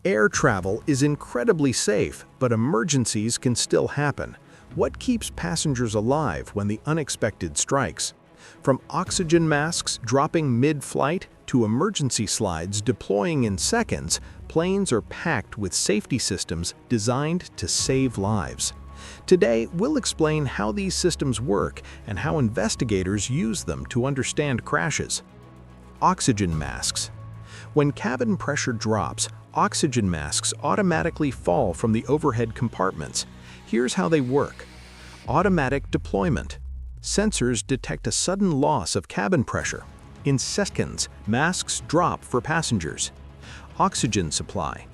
Air travel is incredibly safe, but emergencies can still happen. What keeps passengers alive when the unexpected strikes? From oxygen masks dropping mid-flight to emergency slides deploying in seconds, planes are packed with safety systems designed to save lives. Today, we'll explain how these systems work and how investigators use them to understand crashes. Oxygen masks. When cabin pressure drops, oxygen masks automatically fall from the overhead compartments. Here's how they work. Automatic deployment. Sensors detect a sudden loss of cabin pressure. In seconds, masks drop for passengers. Oxygen supply.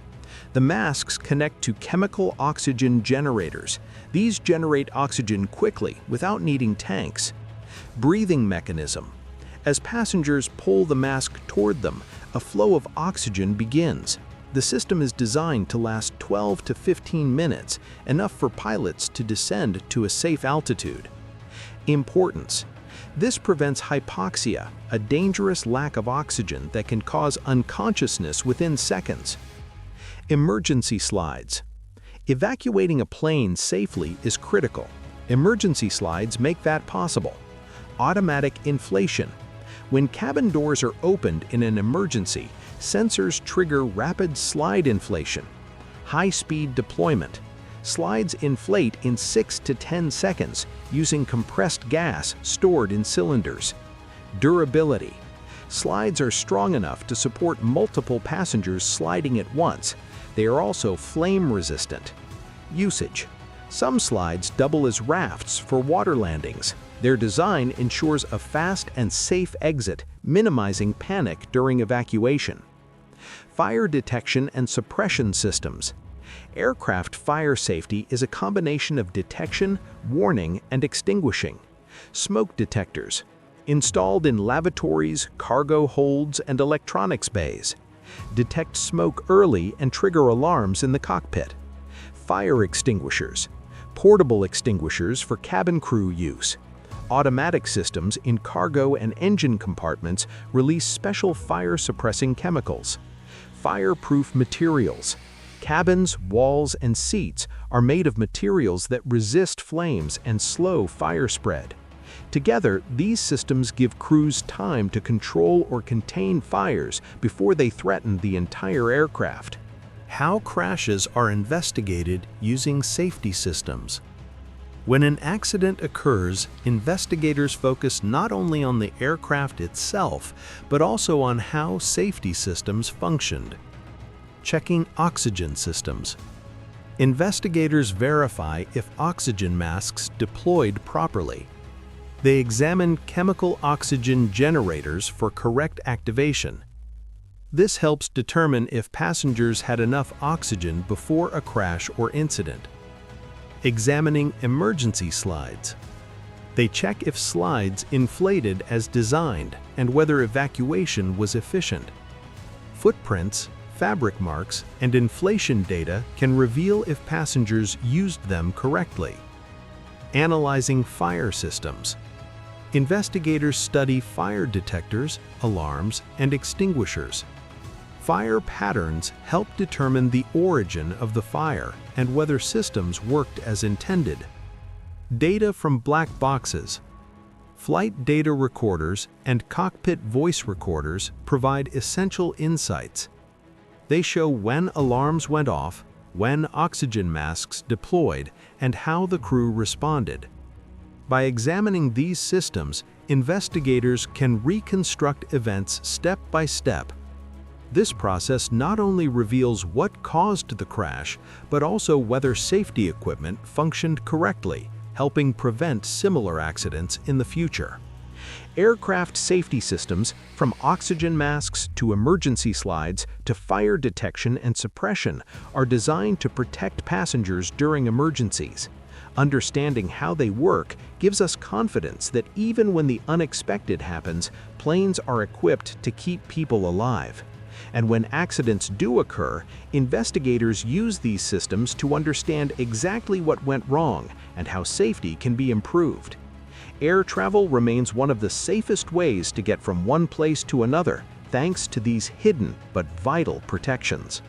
The masks connect to chemical oxygen generators. These generate oxygen quickly without needing tanks. Breathing mechanism. As passengers pull the mask toward them, a flow of oxygen begins. The system is designed to last 12 to 15 minutes, enough for pilots to descend to a safe altitude. Importance. This prevents hypoxia, a dangerous lack of oxygen that can cause unconsciousness within seconds. Emergency slides. Evacuating a plane safely is critical. Emergency slides make that possible. Automatic inflation. When cabin doors are opened in an emergency, sensors trigger rapid slide inflation. High-speed deployment. Slides inflate in 6 to 10 seconds using compressed gas stored in cylinders. Durability. Slides are strong enough to support multiple passengers sliding at once. They are also flame-resistant. Usage. Some slides double as rafts for water landings. Their design ensures a fast and safe exit, minimizing panic during evacuation. Fire detection and suppression systems. Aircraft fire safety is a combination of detection, warning, and extinguishing. Smoke detectors. Installed in lavatories, cargo holds, and electronics bays. Detect smoke early and trigger alarms in the cockpit. Fire extinguishers. Portable extinguishers for cabin crew use. Automatic systems in cargo and engine compartments release special fire-suppressing chemicals. Fireproof materials. Cabins, walls, and seats are made of materials that resist flames and slow fire spread. Together, these systems give crews time to control or contain fires before they threaten the entire aircraft. How crashes are investigated using safety systems. When an accident occurs, investigators focus not only on the aircraft itself, but also on how safety systems functioned. Checking oxygen systems. Investigators verify if oxygen masks deployed properly. They examine chemical oxygen generators for correct activation. This helps determine if passengers had enough oxygen before a crash or incident. Examining emergency slides. They check if slides inflated as designed and whether evacuation was efficient. Footprints, fabric marks, and inflation data can reveal if passengers used them correctly. Analyzing fire systems. Investigators study fire detectors, alarms, and extinguishers. Fire patterns help determine the origin of the fire and whether systems worked as intended. Data from black boxes. Flight data recorders and cockpit voice recorders provide essential insights. They show when alarms went off, when oxygen masks deployed, and how the crew responded. By examining these systems, investigators can reconstruct events step by step. This process not only reveals what caused the crash, but also whether safety equipment functioned correctly, helping prevent similar accidents in the future. Aircraft safety systems, from oxygen masks to emergency slides to fire detection and suppression, are designed to protect passengers during emergencies. Understanding how they work gives us confidence that even when the unexpected happens, planes are equipped to keep people alive. And when accidents do occur, investigators use these systems to understand exactly what went wrong and how safety can be improved. Air travel remains one of the safest ways to get from one place to another, thanks to these hidden but vital protections.